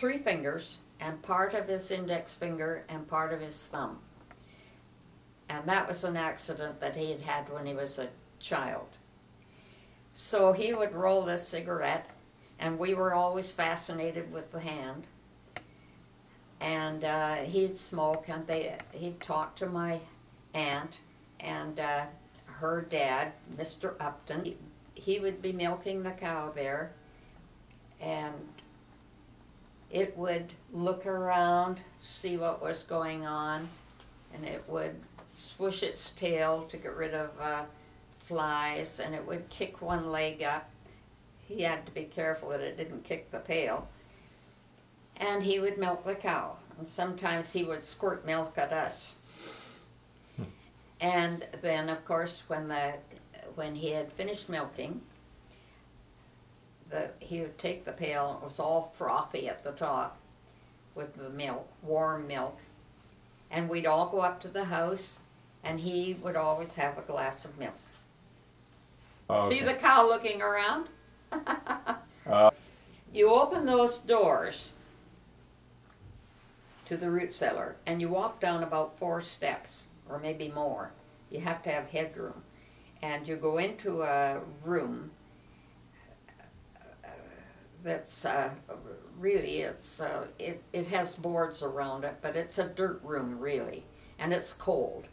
3 fingers and part of his index finger and part of his thumb. And that was an accident that he had had when he was a child. So he would roll this cigarette, and we were always fascinated with the hand. And he'd smoke, and he'd talk to my aunt and her dad, Mr. Upton. He would be milking the cow there, and it would look around, see what was going on, and it would swoosh its tail to get rid of flies, and it would kick one leg up. He had to be careful that it didn't kick the pail. And he would milk the cow, and sometimes he would squirt milk at us. And then, of course, when he had finished milking, he would take the pail. It was all frothy at the top with the milk, warm milk, and we'd all go up to the house, and he would always have a glass of milk. Oh, okay. See the cow looking around? You open those doors to the root cellar, and you walk down about 4 steps, or maybe more. You have to have headroom. And you go into a room that's really, it has boards around it, but it's a dirt room really, and it's cold,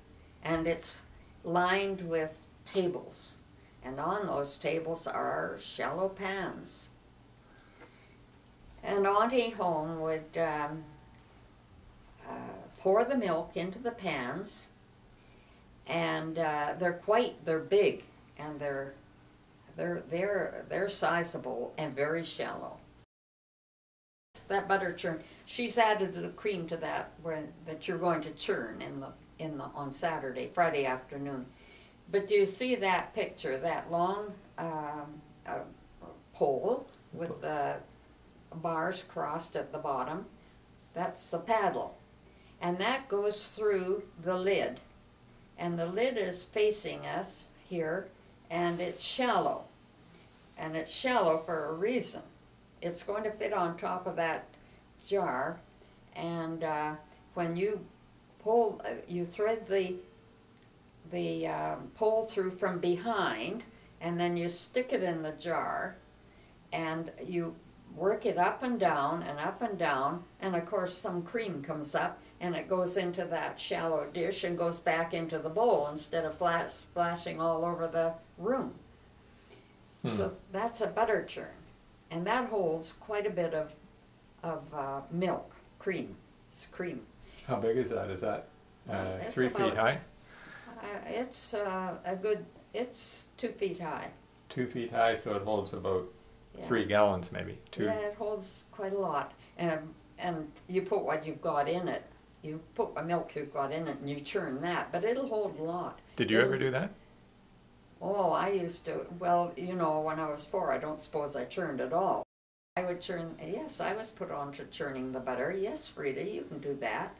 and it's lined with tables, and on those tables are shallow pans. And Auntie Holme would pour the milk into the pans, and they're big, and they're sizable and very shallow. That butter churn, she's added the cream to that that you're going to churn on Friday afternoon. But do you see that picture, that long pole with the bars crossed at the bottom? That's the paddle, and that goes through the lid, and the lid is facing us here, and it's shallow, for a reason. It's going to fit on top of that jar, and when you pull, you thread the pole through from behind, and then you stick it in the jar, and you work it up and down, and of course some cream comes up, and it goes into that shallow dish and goes back into the bowl instead of splashing all over the room. So that's a butter churn, and that holds quite a bit of milk, cream. It's cream. How big is that? Is that 3 feet high? It's it's 2 feet high. 2 feet high, so it holds about 3 gallons maybe. Yeah, it holds quite a lot. And you put what you've got in it. You put the milk you've got in it and you churn that, but it'll hold a lot. Did you ever do that? Oh, I used to. Well, you know, when I was 4, I don't suppose I churned at all. I would churn, yes, I was put on to churning the butter. Yes, Frida, you can do that.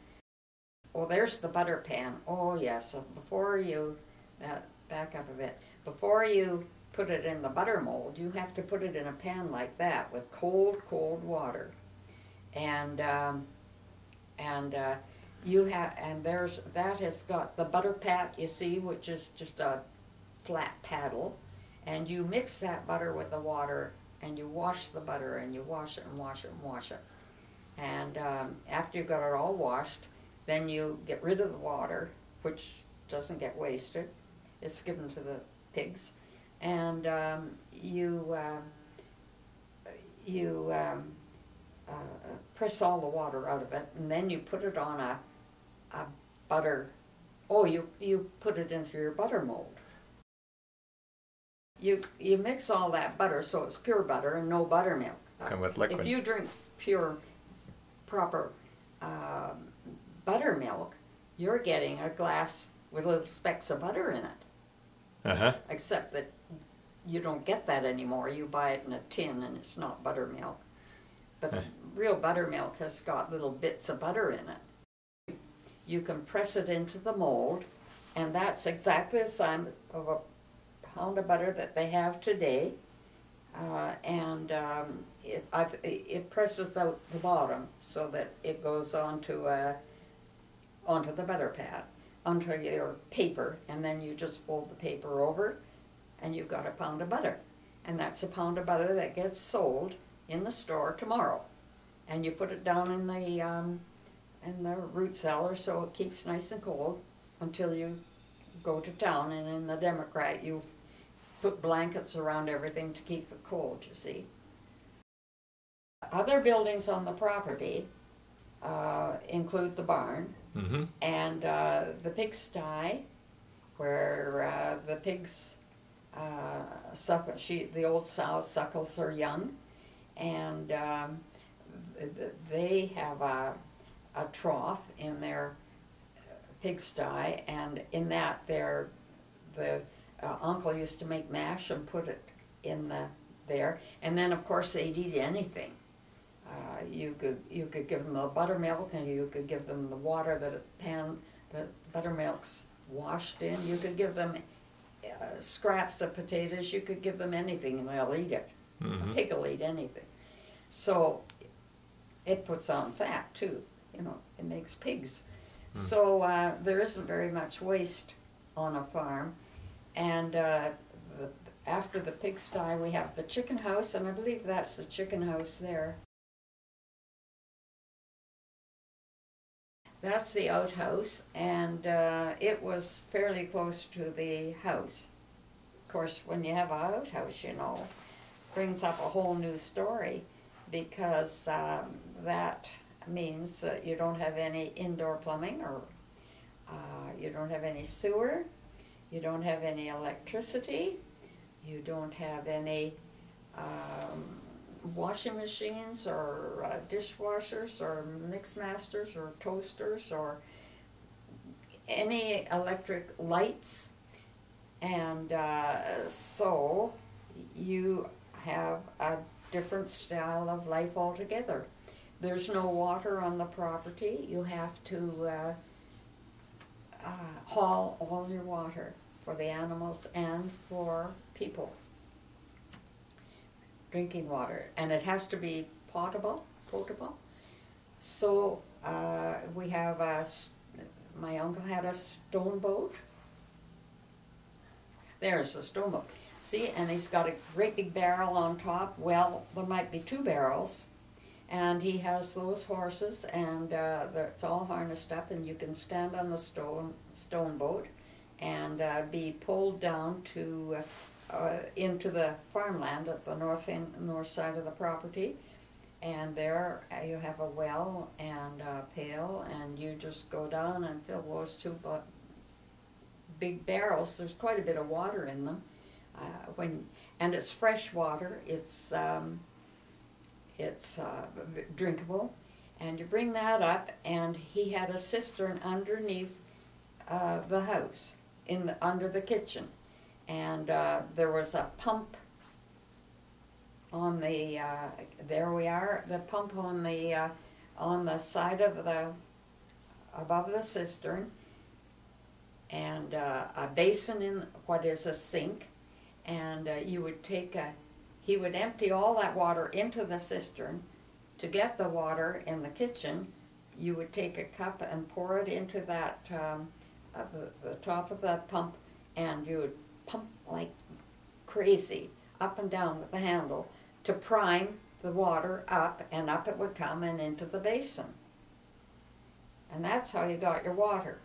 Oh, there's the butter pan. Oh, yes, so before you, back up a bit, before you put it in the butter mold, you have to put it in a pan like that with cold, cold water. And that has got the butter pat, you see, which is just a flat paddle, and you mix that butter with the water, and you wash the butter, and you wash it and wash it and wash it. And after you've got it all washed, then you get rid of the water, which doesn't get wasted. It's given to the pigs. And you press all the water out of it, and then you put it on a butter. Oh, you put it into your butter mold. You mix all that butter so it's pure butter and no buttermilk. And with liquid. If you drink pure, proper buttermilk, you're getting a glass with little specks of butter in it. Except that you don't get that anymore. You buy it in a tin and it's not buttermilk. But real buttermilk has got little bits of butter in it. You can press it into the mold, and that's exactly the size of a pound of butter that they have today. it presses out the bottom so that it goes onto the butter pad, onto your paper, and then you just fold the paper over, and you've got a pound of butter. And that's a pound of butter that gets sold in the store tomorrow. And you put it down in the root cellar so it keeps nice and cold until you go to town. And in the Democrat, you put blankets around everything to keep it cold, you see. Other buildings on the property include the barn and the pigsty, where the pigs the old sow suckles her young, and they have a trough in their pigsty, and in that the uncle used to make mash and put it in there, and then of course they'd eat anything. You could give them the buttermilk, and you could give them the water that buttermilk's washed in. You could give them scraps of potatoes. You could give them anything, and they'll eat it. A pig will eat anything. So it puts on fat too. You know, it makes pigs. So there isn't very much waste on a farm. And after the pigsty, we have the chicken house, and I believe that's the chicken house there. That's the outhouse, and it was fairly close to the house. Of course, when you have an outhouse, you know, brings up a whole new story, because that means that you don't have any indoor plumbing, or you don't have any sewer, you don't have any electricity, you don't have any washing machines or dishwashers or mix masters or toasters or any electric lights, and so you have a different style of life altogether. There's no water on the property. You have to haul all your water for the animals and for people. Drinking water, and it has to be potable. So we have my uncle had a stone boat. There's a stone boat. See, and he's got a great big barrel on top. Well, there might be 2 barrels, and he has those horses, and it's all harnessed up, and you can stand on the stone boat and be pulled down to into the farmland at the north side of the property, and there you have a well and a pail, and you just go down and fill those 2 big barrels. There's quite a bit of water in them, and it's fresh water. It's drinkable, and you bring that up, and he had a cistern underneath the house, under the kitchen. And there was a pump on the, there we are, the pump on the side of above the cistern, and a basin in what is a sink, and you would he would empty all that water into the cistern. To get the water in the kitchen, you would take a cup and pour it into that, the top of the pump, and you would pump like crazy up and down with the handle to prime the water up, and up it would come and into the basin. And that's how you got your water.